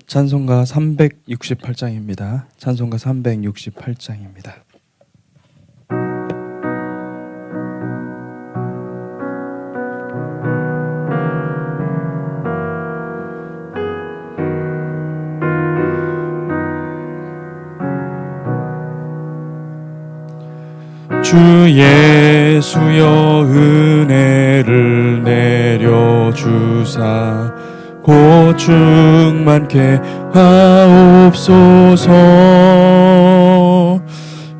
찬송가 368장입니다. 찬송가 368장입니다. 주 예수여 은혜를 내려주사 곧 충만케 하옵소서.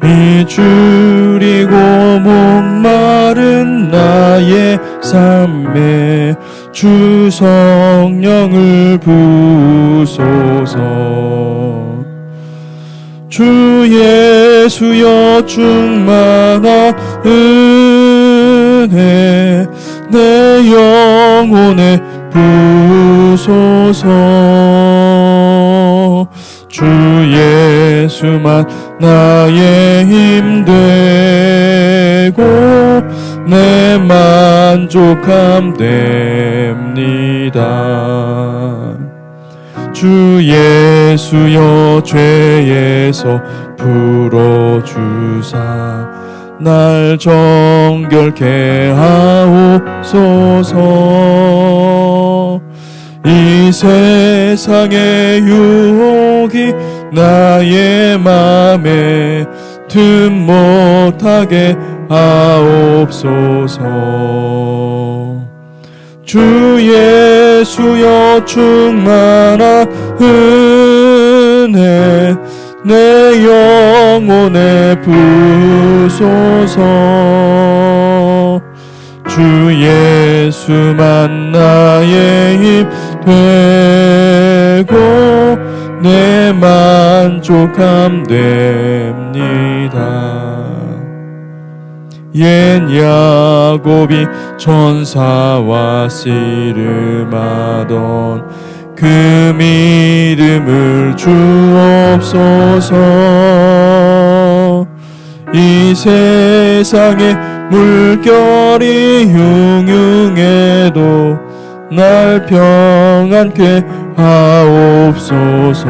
이 줄이고 목마른 나의 삶에 주 성령을 부으소서. 주 예수여 충만한 은혜 내 영혼에 부소서. 주 예수만 나의 힘 되고 내 만족함 됩니다. 주 예수여 죄에서 풀어주사 날 정결케 하옵소서. 이 세상의 유혹이 나의 맘에 틈 못하게 하옵소서. 주 예수여 충만한 은혜 내 영혼에 부소서. 주 예수만 나의 힘 되고 내 만족함 됩니다. 옛 야곱이 천사와 씨름하던 그 믿음을 주옵소서. 이 세상에 물결이 흉흉해도 날 평안케 하옵소서.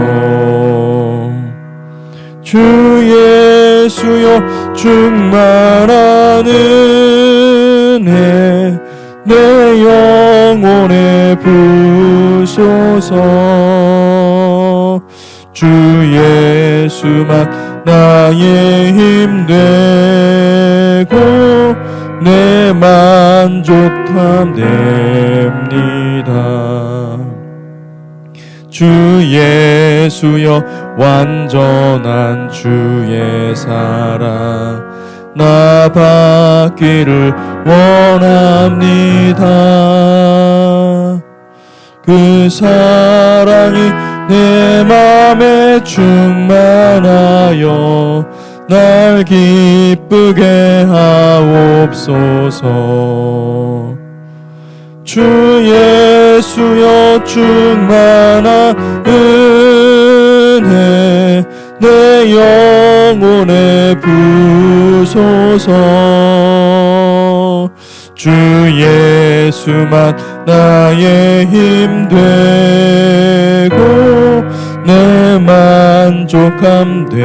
주 예수여 충만한 은혜 내 영혼에 부소서. 주 예수만 나의 힘 되고 내 만족함 됩니다. 주 예수여 완전한 주의 사랑 나 받기를 원합니다. 그 사랑이 내 맘에 충만하여 날 기쁘게 하옵소서. 주 예수여 충만한 은혜 내 영혼에 부소서. 주 예수만 나의 힘 되고 내 만족함 됩니다.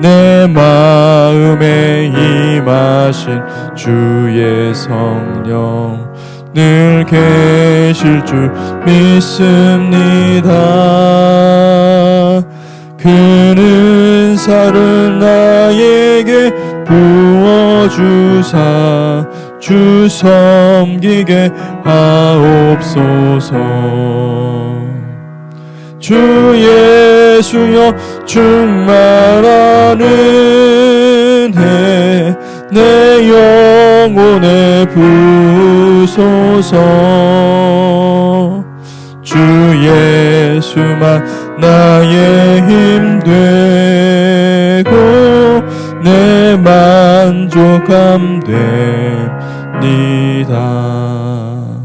내 마음에 임하신 주의 성령 늘 계실 줄 믿습니다. 그는 은사를 나에게 부어주사 주 섬기게 하옵소서. 주 예수여 충만한 은혜 내 영혼에 부소서. 주 예수만 나의 힘 되고 내 만족함 됩니다.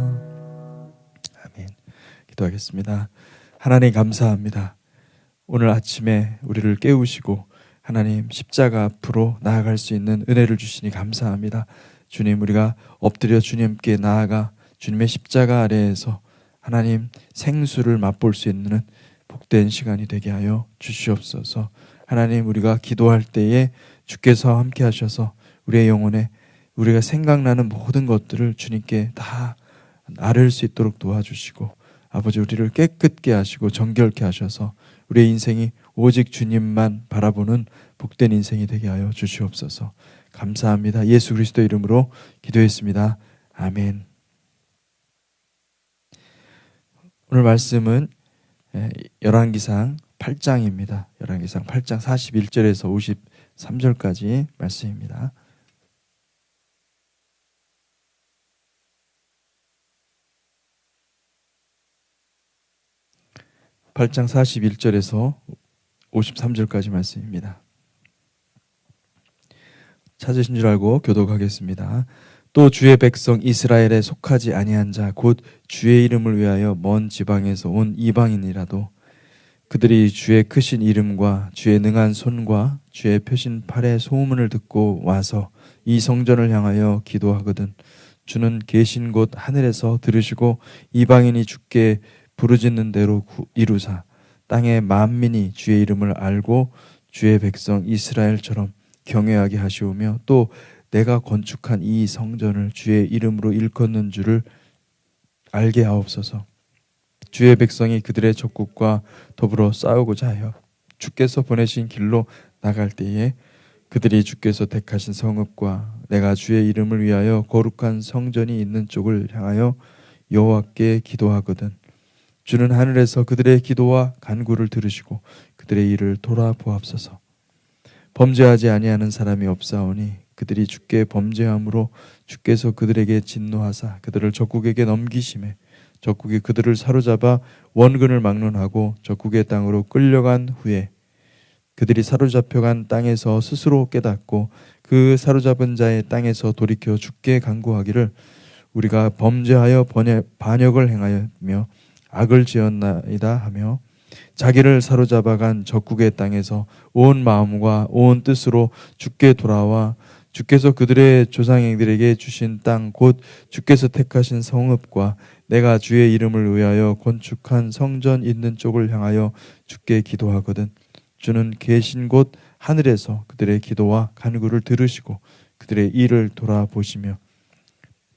아멘. 기도하겠습니다. 하나님 감사합니다. 오늘 아침에 우리를 깨우시고 하나님 십자가 앞으로 나아갈 수 있는 은혜를 주시니 감사합니다. 주님, 우리가 엎드려 주님께 나아가 주님의 십자가 아래에서 하나님 생수를 맛볼 수 있는 복된 시간이 되게 하여 주시옵소서. 하나님, 우리가 기도할 때에 주께서 함께 하셔서 우리의 영혼에 우리가 생각나는 모든 것들을 주님께 다 나를 수 있도록 도와주시고, 아버지, 우리를 깨끗게 하시고 정결케 하셔서 우리의 인생이 오직 주님만 바라보는 복된 인생이 되게 하여 주시옵소서. 감사합니다. 예수 그리스도 이름으로 기도했습니다. 아멘. 오늘 말씀은 열왕기상 8장입니다. 열왕기상 8장 41절에서 53절까지 말씀입니다. 8장 41절에서 53절까지 말씀입니다. 찾으신 줄 알고 교독하겠습니다. 또 주의 백성 이스라엘에 속하지 아니한 자 곧 주의 이름을 위하여 먼 지방에서 온 이방인이라도 그들이 주의 크신 이름과 주의 능한 손과 주의 펴신 팔의 소문을 듣고 와서 이 성전을 향하여 기도하거든 주는 계신 곳 하늘에서 들으시고 이방인이 주께 부르짖는 대로 이루사 땅의 만민이 주의 이름을 알고 주의 백성 이스라엘처럼 경외하게 하시오며 또 내가 건축한 이 성전을 주의 이름으로 일컫는 줄을 알게 하옵소서. 주의 백성이 그들의 적국과 더불어 싸우고자 하여 주께서 보내신 길로 나갈 때에 그들이 주께서 택하신 성읍과 내가 주의 이름을 위하여 거룩한 성전이 있는 쪽을 향하여 여호와께 기도하거든 주는 하늘에서 그들의 기도와 간구를 들으시고 그들의 일을 돌아보옵소서. 범죄하지 아니하는 사람이 없사오니 그들이 주께 범죄함으로 주께서 그들에게 진노하사 그들을 적국에게 넘기심에 적국이 그들을 사로잡아 원근을 막론하고 적국의 땅으로 끌려간 후에 그들이 사로잡혀간 땅에서 스스로 깨닫고 그 사로잡은 자의 땅에서 돌이켜 주께 간구하기를 우리가 범죄하여 반역을 행하였며 악을 지었나이다 하며 자기를 사로잡아간 적국의 땅에서 온 마음과 온 뜻으로 주께 돌아와 주께서 그들의 조상들에게 주신 땅 곧 주께서 택하신 성읍과 내가 주의 이름을 위하여 건축한 성전 있는 쪽을 향하여 주께 기도하거든 주는 계신 곳 하늘에서 그들의 기도와 간구를 들으시고 그들의 일을 돌아보시며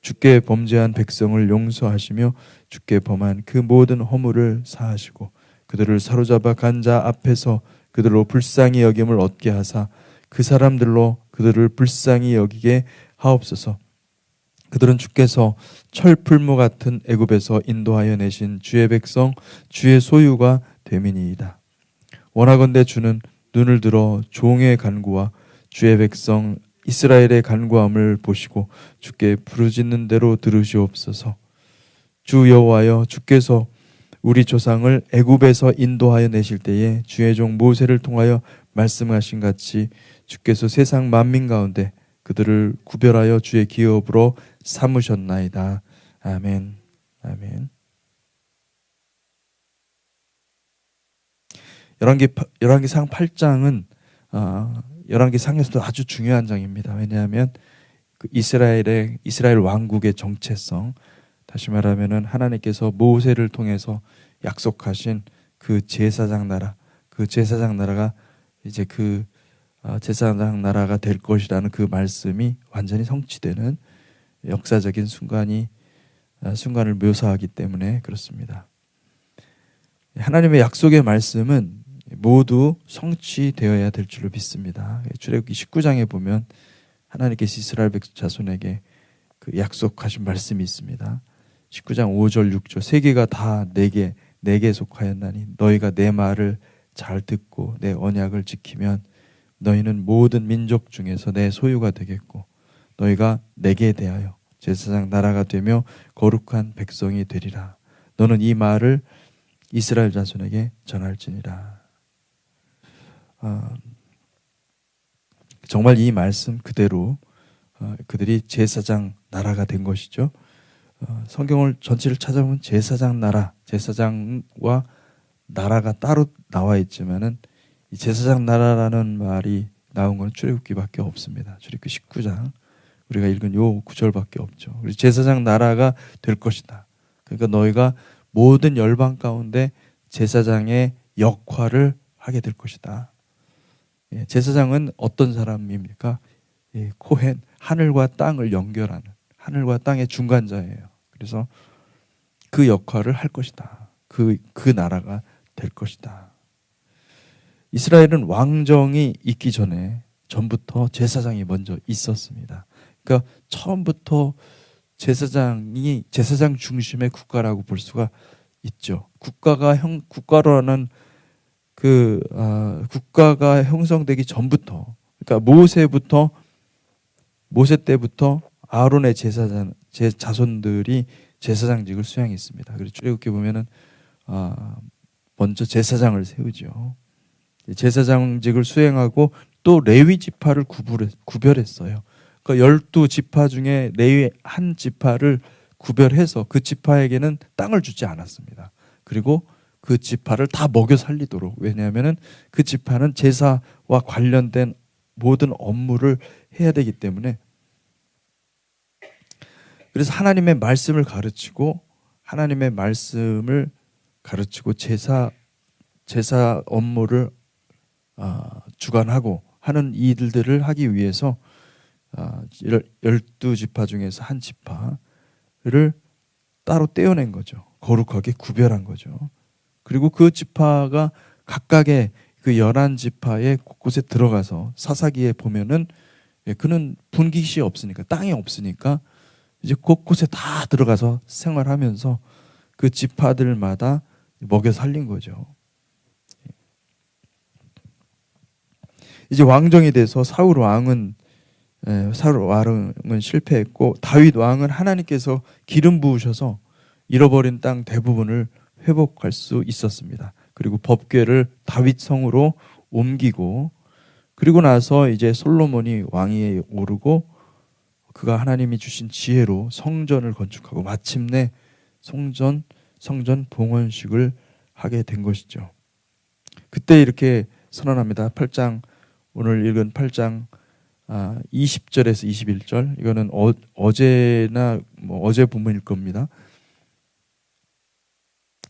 주께 범죄한 백성을 용서하시며 주께 범한 그 모든 허물을 사하시고 그들을 사로잡아 간 자 앞에서 그들로 불쌍히 여김을 얻게 하사 그 사람들로 그들을 불쌍히 여기게 하옵소서. 그들은 주께서 철풀무 같은 애굽에서 인도하여 내신 주의 백성 주의 소유가 됨이니이다. 원하건대 주는 눈을 들어 종의 간구와 주의 백성 이스라엘의 간구함을 보시고 주께 부르짖는 대로 들으시옵소서. 주 여호와여 주께서 우리 조상을 애굽에서 인도하여 내실 때에 주의 종 모세를 통하여 말씀하신 같이 주께서 세상 만민 가운데 그들을 구별하여 주의 기업으로 삼으셨나이다. 아멘. 아멘. 열왕기상 8장은 열왕기상에서도 아주 중요한 장입니다. 왜냐하면 그 이스라엘 왕국의 정체성, 다시 말하면은 하나님께서 모세를 통해서 약속하신 그 제사장 나라, 그 제사장 나라가 이제 그 제사장 나라가 될 것이라는 그 말씀이 완전히 성취되는 역사적인 순간을 묘사하기 때문에 그렇습니다. 하나님의 약속의 말씀은 모두 성취되어야 될 줄로 믿습니다. 출애굽기 19장에 보면 하나님께서 이스라엘 백성 자손에게 그 약속하신 말씀이 있습니다. 19장 5절 6절 세 개가 다 내게 속하였나니 너희가 내 말을 잘 듣고 내 언약을 지키면 너희는 모든 민족 중에서 내 소유가 되겠고 너희가 내게 대하여 제사장 나라가 되며 거룩한 백성이 되리라. 너는 이 말을 이스라엘 자손에게 전할지니라. 정말 이 말씀 그대로 그들이 제사장 나라가 된 것이죠. 성경을 전체를 찾아보면 제사장 나라, 제사장과 나라가 따로 나와 있지만은 이 제사장 나라라는 말이 나온 건 출애굽기밖에 없습니다. 출애굽기 19장 우리가 읽은 요 구절밖에 없죠. 우리 제사장 나라가 될 것이다. 그러니까 너희가 모든 열방 가운데 제사장의 역할을 하게 될 것이다. 제사장은 어떤 사람입니까? 코헨, 하늘과 땅을 연결하는, 하늘과 땅의 중간자예요. 그래서 그 역할을 할 것이다. 그 나라가 될 것이다. 이스라엘은 왕정이 있기 전부터 제사장이 먼저 있었습니다. 그러니까 처음부터 제사장 중심의 국가라고 볼 수가 있죠. 국가로는 국가가 형성되기 전부터, 그러니까 모세 때부터 아론의 자손들이 제사장직을 수행했습니다. 그래서 출애굽기 보면은 먼저 제사장을 세우죠. 제사장직을 수행하고 또 레위 지파를 구별했어요. 그러니까 12지파 중에 레위 한 지파를 구별해서 그 지파에게는 땅을 주지 않았습니다. 그리고 그 지파를 다 먹여 살리도록, 왜냐하면 그 지파는 제사와 관련된 모든 업무를 해야 되기 때문에, 그래서 하나님의 말씀을 가르치고 제사 업무를 주관하고 하는 일들을 하기 위해서 12지파 중에서 한 지파를 따로 떼어낸 거죠. 거룩하게 구별한 거죠. 그리고 그 지파가 각각의 그 11지파의 곳곳에 들어가서 사사기에 보면은 그는 분깃이 없으니까, 땅이 없으니까 이제 곳곳에 다 들어가서 생활하면서 그 지파들마다 먹여 살린 거죠. 이제 왕정이 돼서 사울 왕은 실패했고, 다윗 왕은 하나님께서 기름 부으셔서 잃어버린 땅 대부분을 회복할 수 있었습니다. 그리고 법궤를 다윗 성으로 옮기고, 그리고 나서 이제 솔로몬이 왕위에 오르고 그가 하나님이 주신 지혜로 성전을 건축하고 마침내 성전 봉헌식을 하게 된 것이죠. 그때 이렇게 선언합니다. 8장, 오늘 읽은 8장 20절에서 21절, 이거는 어제 본문일 겁니다.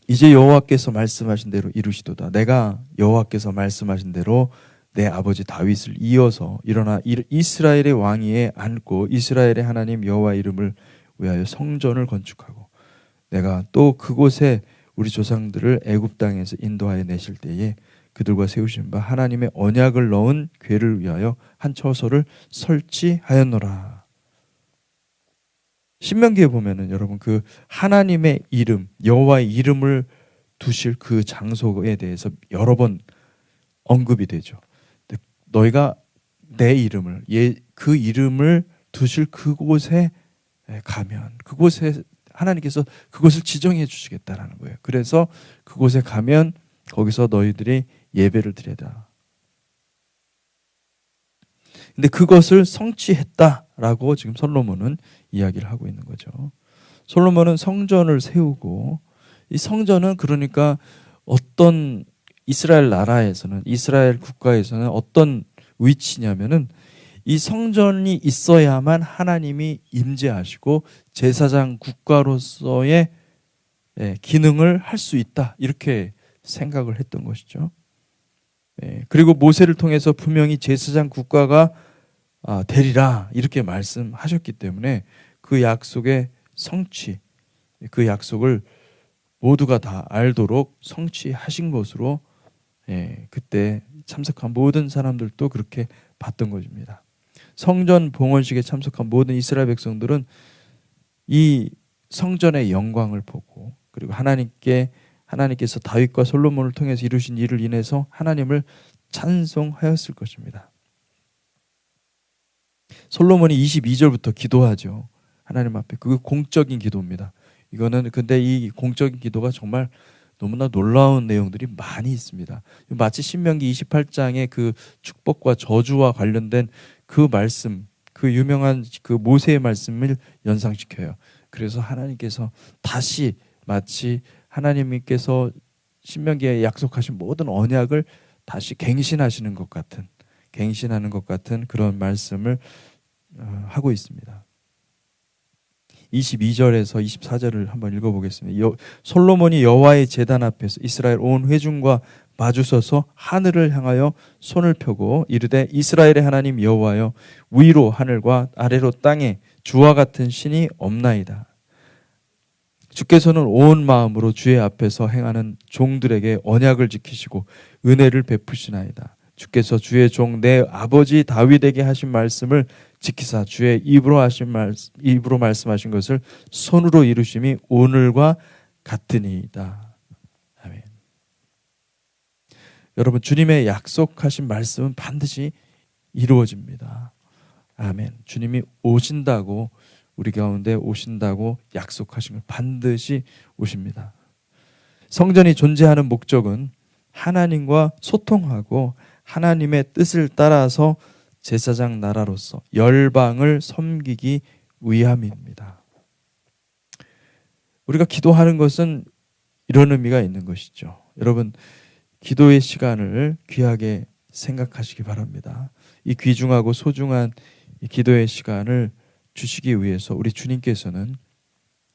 이제 여호와께서 말씀하신 대로 이루시도다. 내가 여호와께서 말씀하신 대로 내 아버지 다윗을 이어서 일어나 이스라엘의 왕위에 앉고 이스라엘의 하나님 여호와 이름을 위하여 성전을 건축하고, 내가 또 그곳에 우리 조상들을 애굽 땅에서 인도하여 내실 때에 그들과 세우신 바 하나님의 언약을 넣은 궤를 위하여 한 처소를 설치하였노라. 신명기에 보면은 여러분, 그 하나님의 이름, 여호와의 이름을 두실 그 장소에 대해서 여러 번 언급이 되죠. 너희가 내 이름을, 그 이름을 두실 그곳에 가면, 그곳에 하나님께서 그곳을 지정해 주시겠다라는 거예요. 그래서 그곳에 가면 거기서 너희들이 예배를 드려라. 근데 그것을 성취했다라고 지금 솔로몬은 이야기를 하고 있는 거죠. 솔로몬은 성전을 세우고, 이 성전은 그러니까 어떤 이스라엘 나라에서는, 이스라엘 국가에서는 어떤 위치냐면은 이 성전이 있어야만 하나님이 임재하시고 제사장 국가로서의 기능을 할 수 있다, 이렇게 생각을 했던 것이죠. 그리고 모세를 통해서 분명히 제사장 국가가 되리라 이렇게 말씀하셨기 때문에 그 약속의 성취, 그 약속을 모두가 다 알도록 성취하신 것으로 그때 참석한 모든 사람들도 그렇게 봤던 것입니다. 성전 봉헌식에 참석한 모든 이스라엘 백성들은 이 성전의 영광을 보고, 그리고 하나님께서 다윗과 솔로몬을 통해서 이루신 일을 인해서 하나님을 찬송하였을 것입니다. 솔로몬이 22절부터 기도하죠. 하나님 앞에. 그 공적인 기도입니다. 이거는 근데 이 공적인 기도가 정말 너무나 놀라운 내용들이 많이 있습니다. 마치 신명기 28장의 그 축복과 저주와 관련된 그 말씀, 그 유명한 그 모세의 말씀을 연상시켜요. 그래서 하나님께서 다시 마치 하나님께서 신명기에 약속하신 모든 언약을 다시 갱신하는 것 같은 그런 말씀을 하고 있습니다. 22절에서 24절을 한번 읽어보겠습니다. 솔로몬이 여호와의 제단 앞에서 이스라엘 온 회중과 마주서서 하늘을 향하여 손을 펴고 이르되 이스라엘의 하나님 여호와여, 위로 하늘과 아래로 땅에 주와 같은 신이 없나이다. 주께서는 온 마음으로 주의 앞에서 행하는 종들에게 언약을 지키시고 은혜를 베푸시나이다. 주께서 주의 종 내 아버지 다윗에게 하신 말씀을 지키사 주의 입으로 말씀하신 것을 손으로 이루심이 오늘과 같으니이다. 아멘. 여러분, 주님의 약속하신 말씀은 반드시 이루어집니다. 아멘. 주님이 오신다고, 우리 가운데 오신다고 약속하신 걸 반드시 오십니다. 성전이 존재하는 목적은 하나님과 소통하고 하나님의 뜻을 따라서 제사장 나라로서 열방을 섬기기 위함입니다. 우리가 기도하는 것은 이런 의미가 있는 것이죠. 여러분, 기도의 시간을 귀하게 생각하시기 바랍니다. 이 귀중하고 소중한 이 기도의 시간을 주시기 위해서 우리 주님께서는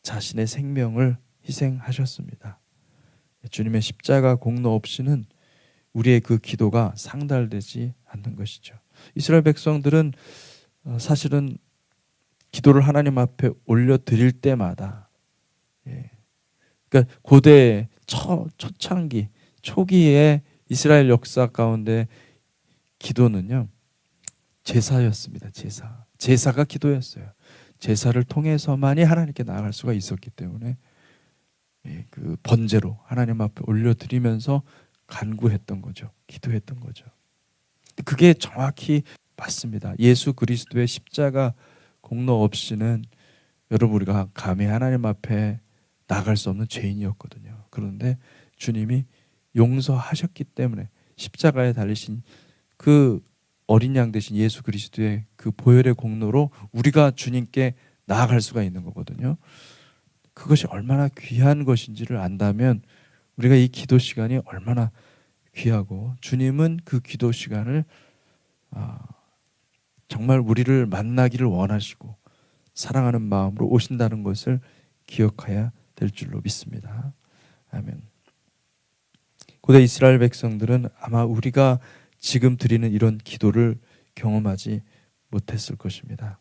자신의 생명을 희생하셨습니다. 주님의 십자가 공로 없이는 우리의 그 기도가 상달되지 않는 것이죠. 이스라엘 백성들은 사실은 기도를 하나님 앞에 올려드릴 때마다, 그러니까 고대 초창기 초기에 이스라엘 역사 가운데 기도는요, 제사였습니다. 제사가 기도였어요. 제사를 통해서만이 하나님께 나아갈 수가 있었기 때문에 그 번제로 하나님 앞에 올려드리면서 간구했던 거죠. 기도했던 거죠. 그게 정확히 맞습니다. 예수 그리스도의 십자가 공로 없이는 여러분, 우리가 감히 하나님 앞에 나갈 수 없는 죄인이었거든요. 그런데 주님이 용서하셨기 때문에 십자가에 달리신 그 어린 양 되신 예수 그리스도의 그 보혈의 공로로 우리가 주님께 나아갈 수가 있는 거거든요. 그것이 얼마나 귀한 것인지를 안다면 우리가 이 기도 시간이 얼마나 귀하고, 주님은 그 기도 시간을 정말 우리를 만나기를 원하시고 사랑하는 마음으로 오신다는 것을 기억해야 될 줄로 믿습니다. 아멘. 고대 이스라엘 백성들은 아마 우리가 지금 드리는 이런 기도를 경험하지 못했을 것입니다.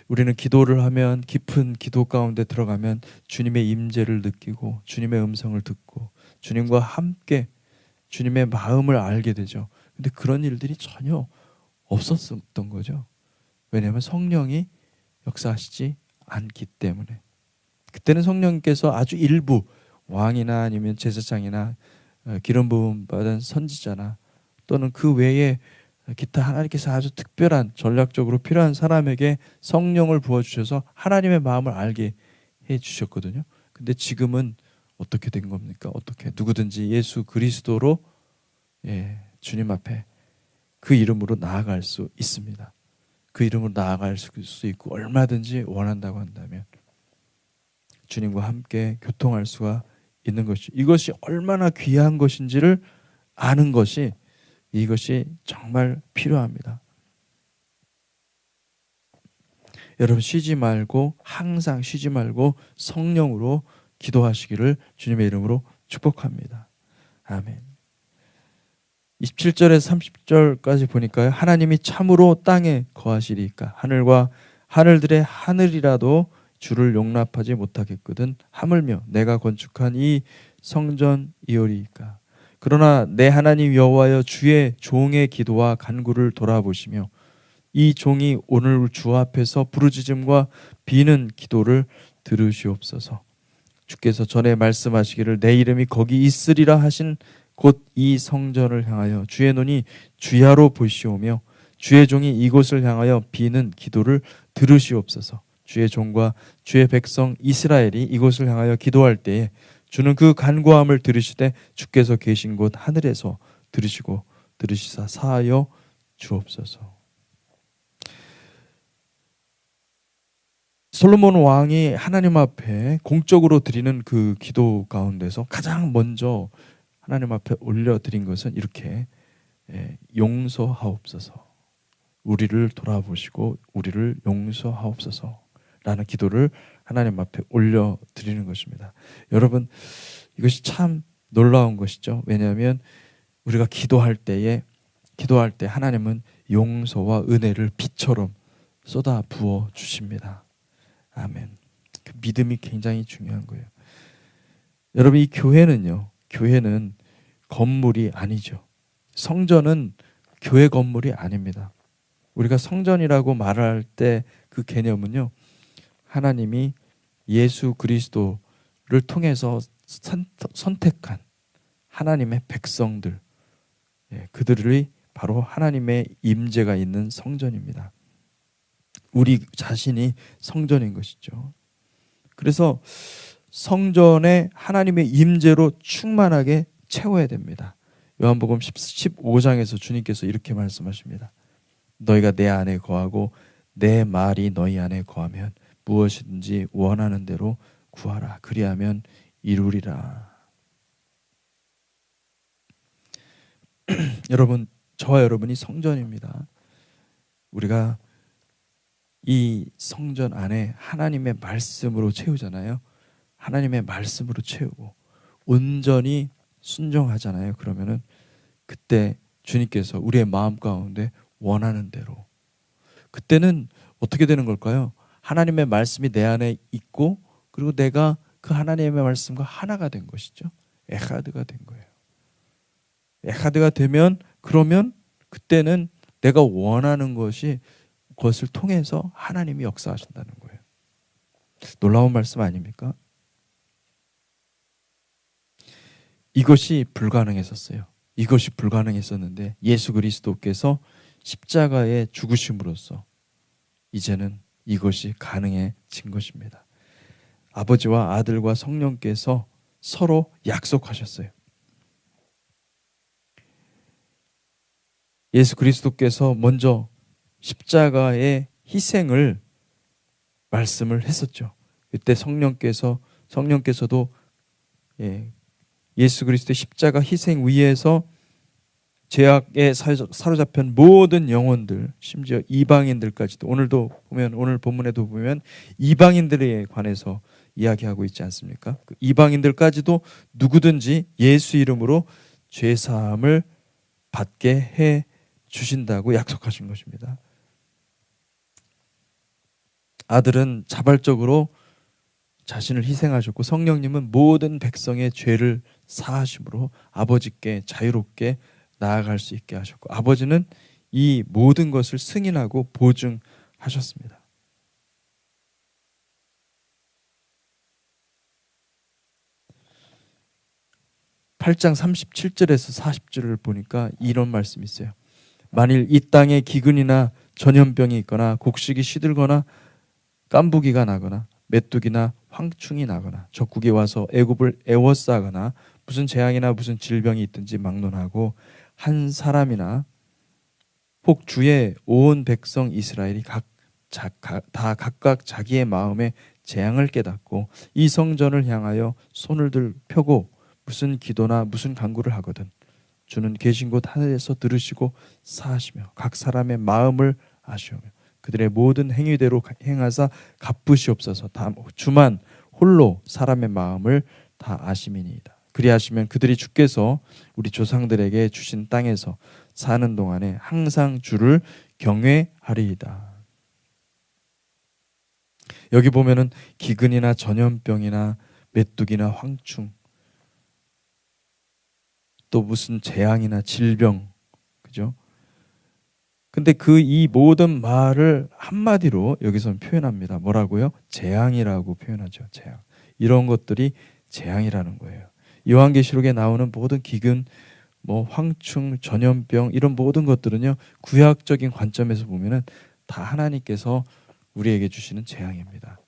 우리는 기도를 하면, 깊은 기도 가운데 들어가면 주님의 임재를 느끼고 주님의 음성을 듣고 주님과 함께 주님의 마음을 알게 되죠. 근데 그런 일들이 전혀 없었던 거죠. 왜냐하면 성령이 역사하시지 않기 때문에. 그때는 성령님께서 아주 일부, 왕이나 아니면 제사장이나 기름 부음 받은 선지자나 또는 그 외에 기타 하나님께서 아주 특별한, 전략적으로 필요한 사람에게 성령을 부어주셔서 하나님의 마음을 알게 해주셨거든요. 근데 지금은 어떻게 된 겁니까? 어떻게 누구든지 예수 그리스도로 주님 앞에 그 이름으로 나아갈 수 있습니다. 그 이름으로 나아갈 수 있고, 얼마든지 원한다고 한다면 주님과 함께 교통할 수가 있는 것이, 이것이 얼마나 귀한 것인지를 아는 것이, 이것이 정말 필요합니다. 여러분, 쉬지 말고, 항상 쉬지 말고 성령으로 기도하시기를 주님의 이름으로 축복합니다. 아멘. 27절에서 30절까지 보니까요, 하나님이 참으로 땅에 거하시리까 하늘과 하늘들의 하늘이라도 주를 용납하지 못하겠거든 하물며 내가 건축한 이 성전이오리이까. 그러나 내 하나님 여호와여, 주의 종의 기도와 간구를 돌아보시며 이 종이 오늘 주 앞에서 부르짖음과 비는 기도를 들으시옵소서. 주께서 전에 말씀하시기를 내 이름이 거기 있으리라 하신 곧 이 성전을 향하여 주의 눈이 주야로 보시오며 주의 종이 이곳을 향하여 비는 기도를 들으시옵소서. 주의 종과 주의 백성 이스라엘이 이곳을 향하여 기도할 때에 주는 그 간구함을 들으시되 주께서 계신 곳 하늘에서 들으시고 들으시사 사하여 주옵소서. 솔로몬 왕이 하나님 앞에 공적으로 드리는 그 기도 가운데서 가장 먼저 하나님 앞에 올려드린 것은 이렇게 용서하옵소서. 우리를 돌아보시고 우리를 용서하옵소서. 라는 기도를 하나님 앞에 올려드리는 것입니다. 여러분, 이것이 참 놀라운 것이죠. 왜냐하면 우리가 기도할 때 하나님은 용서와 은혜를 비처럼 쏟아 부어 주십니다. 아멘. 그 믿음이 굉장히 중요한 거예요. 여러분, 이 교회는 건물이 아니죠. 성전은 교회 건물이 아닙니다. 우리가 성전이라고 말할 때 그 개념은요, 하나님이 예수 그리스도를 통해서 선택한 하나님의 백성들, 그들이 바로 하나님의 임재가 있는 성전입니다. 우리 자신이 성전인 것이죠. 그래서 성전에 하나님의 임재로 충만하게 채워야 됩니다. 요한복음 15장에서 주님께서 이렇게 말씀하십니다. 너희가 내 안에 거하고 내 말이 너희 안에 거하면 무엇이든지 원하는 대로 구하라. 그리하면 이루리라. 여러분, 저와 여러분이 성전입니다. 우리가 이 성전 안에 하나님의 말씀으로 채우잖아요. 하나님의 말씀으로 채우고 온전히 순종하잖아요. 그러면은 그때 주님께서 우리의 마음 가운데 원하는 대로, 그때는 어떻게 되는 걸까요? 하나님의 말씀이 내 안에 있고, 그리고 내가 그 하나님의 말씀과 하나가 된 것이죠. 에하드가 된 거예요. 에하드가 되면, 그러면 그때는 내가 원하는 것이, 그것을 통해서 하나님이 역사하신다는 거예요. 놀라운 말씀 아닙니까? 이것이 불가능했었어요. 이것이 불가능했었는데 예수 그리스도께서 십자가에 죽으심으로써 이제는 이것이 가능해진 것입니다. 아버지와 아들과 성령께서 서로 약속하셨어요. 예수 그리스도께서 먼저 십자가의 희생을 말씀을 했었죠. 그때 성령께서도 예수 그리스도의 십자가 희생 위에서 죄악에 사로잡힌 모든 영혼들, 심지어 이방인들까지도, 오늘 본문에도 보면 이방인들에 관해서 이야기하고 있지 않습니까? 그 이방인들까지도 누구든지 예수 이름으로 죄 사함을 받게 해 주신다고 약속하신 것입니다. 아들은 자발적으로 자신을 희생하셨고, 성령님은 모든 백성의 죄를 사하심으로 아버지께 자유롭게 나아갈 수 있게 하셨고, 아버지는 이 모든 것을 승인하고 보증하셨습니다. (8장) 37절에서 40절을 보니까 이런 말씀이 있어요. 만일 이 땅에 기근이나 전염병이 있거나 곡식이 시들거나 깐부기가 나거나 메뚜기나 황충이 나거나 적국이 와서 애굽을 애워싸거나 무슨 재앙이나 무슨 질병이 있든지 막론하고 한 사람이나 혹 주의 온 백성 이스라엘이 다 각각 자기의 마음에 재앙을 깨닫고 이 성전을 향하여 손을 펴고 무슨 기도나 무슨 간구를 하거든 주는 계신 곳 하늘에서 들으시고 사하시며 각 사람의 마음을 아시오며 그들의 모든 행위대로 행하사 갚으시옵소서. 주만 홀로 사람의 마음을 다 아심이니이다. 그리하시면 그들이 주께서 우리 조상들에게 주신 땅에서 사는 동안에 항상 주를 경외하리이다. 여기 보면은 기근이나 전염병이나 메뚜기나 황충, 또 무슨 재앙이나 질병, 그죠? 근데 이 모든 말을 한마디로 여기서는 표현합니다. 뭐라고요? 재앙이라고 표현하죠. 재앙. 이런 것들이 재앙이라는 거예요. 요한계시록에 나오는 모든 기근, 황충, 전염병, 이런 모든 것들은요, 구약적인 관점에서 보면은 다 하나님께서 우리에게 주시는 재앙입니다.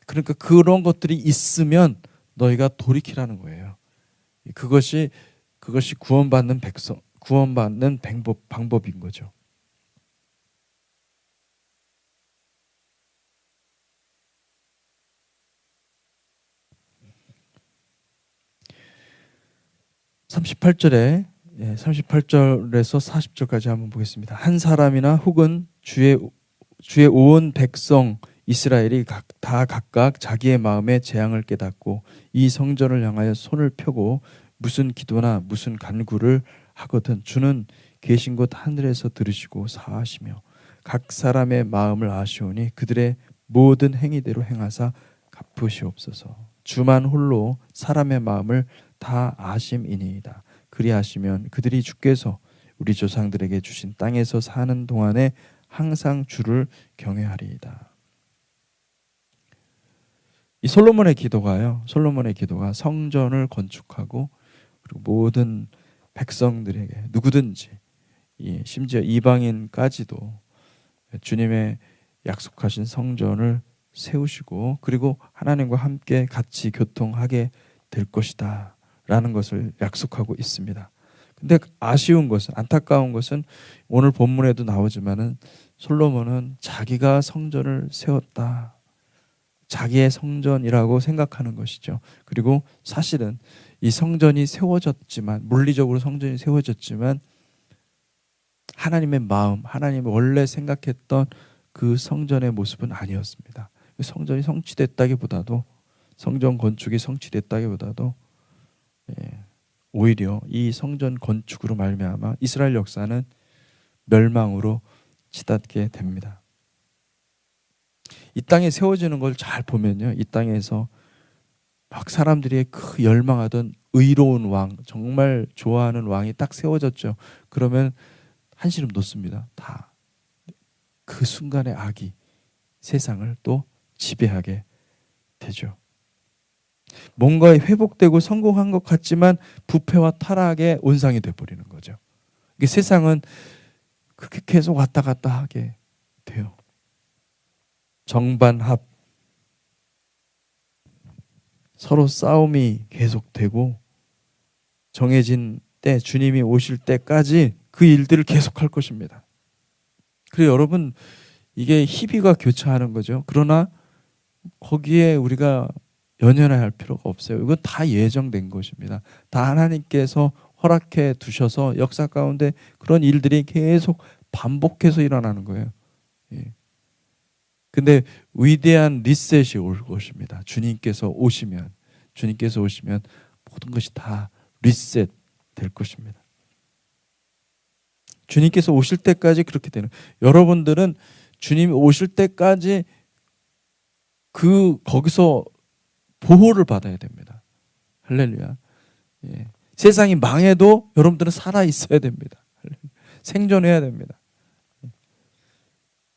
그러니까 그런 것들이 있으면 너희가 돌이키라는 거예요. 그것이 구원받는 방법인 거죠. (38절에서) 40절까지 한번 보겠습니다. 한 사람이나 혹은 주의 온 백성 이스라엘이 다 각각 자기의 마음의 재앙을 깨닫고 이 성전을 향하여 손을 펴고 무슨 기도나 무슨 간구를 하거든 주는 계신 곳 하늘에서 들으시고 사하시며 각 사람의 마음을 아시오니 그들의 모든 행위대로 행하사 갚으시옵소서. 주만 홀로 사람의 마음을 다 아심이니이다. 그리하시면 그들이 주께서 우리 조상들에게 주신 땅에서 사는 동안에 항상 주를 경외하리이다. 이 솔로몬의 기도가 성전을 건축하고 그리고 모든 백성들에게 누구든지 심지어 이방인까지도 주님의 약속하신 성전을 세우시고 그리고 하나님과 함께 같이 교통하게 될 것이다 라는 것을 약속하고 있습니다. 근데 아쉬운 것은, 안타까운 것은 오늘 본문에도 나오지만은 솔로몬은 자기가 성전을 세웠다, 자기의 성전이라고 생각하는 것이죠. 그리고 사실은 이 성전이 세워졌지만, 물리적으로 성전이 세워졌지만 하나님의 마음, 하나님이 원래 생각했던 그 성전의 모습은 아니었습니다. 성전이 성취됐다기보다도, 성전 건축이 성취됐다기보다도 오히려 이 성전 건축으로 말미암아 이스라엘 역사는 멸망으로 치닫게 됩니다. 이 땅에 세워지는 걸 잘 보면요, 이 땅에서 막 사람들이 그 열망하던 의로운 왕, 정말 좋아하는 왕이 딱 세워졌죠. 그러면 한시름 놓습니다. 다 그 순간의 악이 세상을 또 지배하게 되죠. 뭔가에 회복되고 성공한 것 같지만 부패와 타락의 온상이 되어버리는 거죠. 이게 세상은 그렇게 계속 왔다 갔다 하게 돼요. 정반합, 서로 싸움이 계속되고 정해진 때, 주님이 오실 때까지 그 일들을 계속할 것입니다. 그래서 여러분, 이게 희비가 교차하는 거죠. 그러나 거기에 우리가 연연해야 할 필요가 없어요. 이건 다 예정된 것입니다. 다 하나님께서 허락해 두셔서 역사 가운데 그런 일들이 계속 반복해서 일어나는 거예요. 예. 근데 위대한 리셋이 올 것입니다. 주님께서 오시면 모든 것이 다 리셋 될 것입니다. 주님께서 오실 때까지 그렇게 되는, 여러분들은 주님이 오실 때까지 거기서 보호를 받아야 됩니다. 할렐루야. 예. 세상이 망해도 여러분들은 살아 있어야 됩니다. 생존해야 됩니다.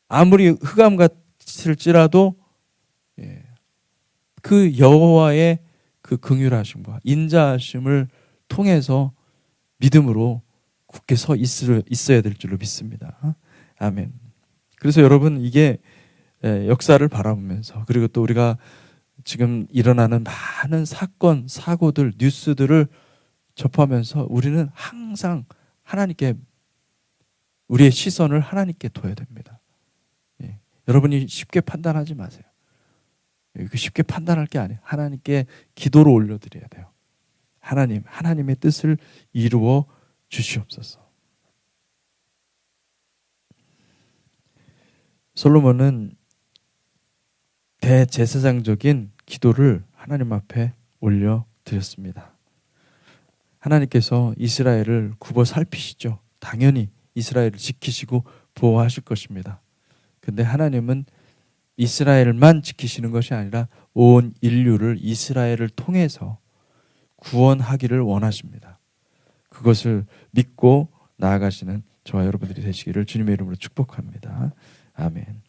아무리 흑암 같을지라도 그 여호와의 그 긍휼하심과 인자하심을 통해서 믿음으로 굳게 서 있어야 될 줄로 믿습니다. 아멘. 그래서 여러분, 이게 역사를 바라보면서, 그리고 또 우리가 지금 일어나는 많은 사건, 사고들, 뉴스들을 접하면서 우리는 항상 하나님께, 우리의 시선을 하나님께 둬야 됩니다. 예. 여러분이 쉽게 판단하지 마세요. 쉽게 판단할 게 아니에요. 하나님께 기도로 올려드려야 돼요. 하나님의 뜻을 이루어 주시옵소서. 솔로몬은 대제사장적인 기도를 하나님 앞에 올려드렸습니다. 하나님께서 이스라엘을 굽어 살피시죠. 당연히 이스라엘을 지키시고 보호하실 것입니다. 근데 하나님은 이스라엘만 지키시는 것이 아니라 온 인류를 이스라엘을 통해서 구원하기를 원하십니다. 그것을 믿고 나아가시는 저와 여러분들이 되시기를 주님의 이름으로 축복합니다. 아멘.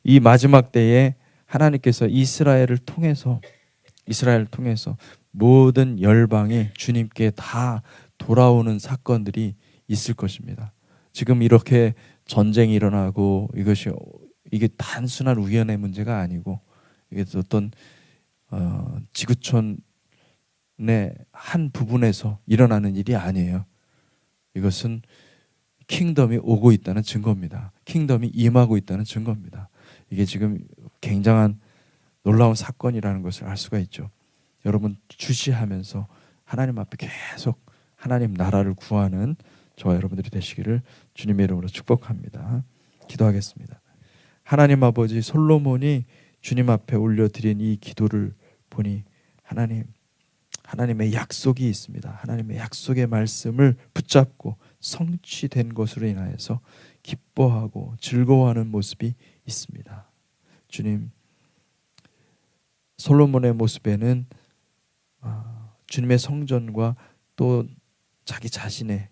이 마지막 때에 하나님께서 이스라엘을 통해서 모든 열방이 주님께 다 돌아오는 사건들이 있을 것입니다. 지금 이렇게 전쟁이 일어나고 이게 단순한 우연의 문제가 아니고, 이게 어떤 지구촌의 한 부분에서 일어나는 일이 아니에요. 이것은 킹덤이 오고 있다는 증거입니다. 킹덤이 임하고 있다는 증거입니다. 이게 지금 굉장한 놀라운 사건이라는 것을 알 수가 있죠. 여러분, 주시하면서 하나님 앞에 계속 하나님 나라를 구하는 저와 여러분들이 되시기를 주님의 이름으로 축복합니다. 기도하겠습니다. 하나님 아버지 솔로몬이 주님 앞에 올려드린 이 기도를 보니 하나님의 약속이 있습니다. 하나님의 약속의 말씀을 붙잡고 성취된 것으로 인하여서 기뻐하고 즐거워하는 모습이 있습니다. 주님, 솔로몬의 모습에는 주님의 성전과 또 자기 자신의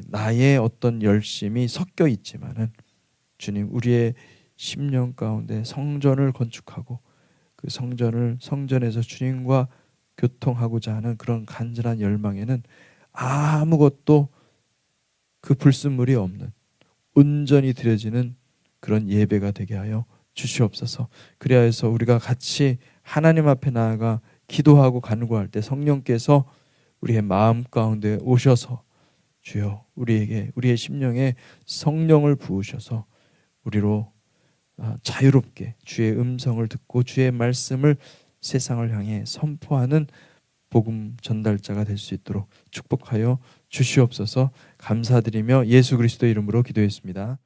나의 어떤 열심이 섞여 있지만은 주님, 우리의 심령 가운데 성전을 건축하고 그 성전에서 주님과 교통하고자 하는 그런 간절한 열망에는 아무것도 그 불순물이 없는 온전히 드려지는 그런 예배가 되게 하여 주시옵소서. 그리하여서 우리가 같이 하나님 앞에 나아가 기도하고 간구할 때 성령께서 우리의 마음 가운데 오셔서 주여 우리에게 우리의 심령에 성령을 부으셔서 우리로 자유롭게 주의 음성을 듣고 주의 말씀을 세상을 향해 선포하는 복음 전달자가 될 수 있도록 축복하여 주시옵소서. 감사드리며 예수 그리스도 이름으로 기도했습니다.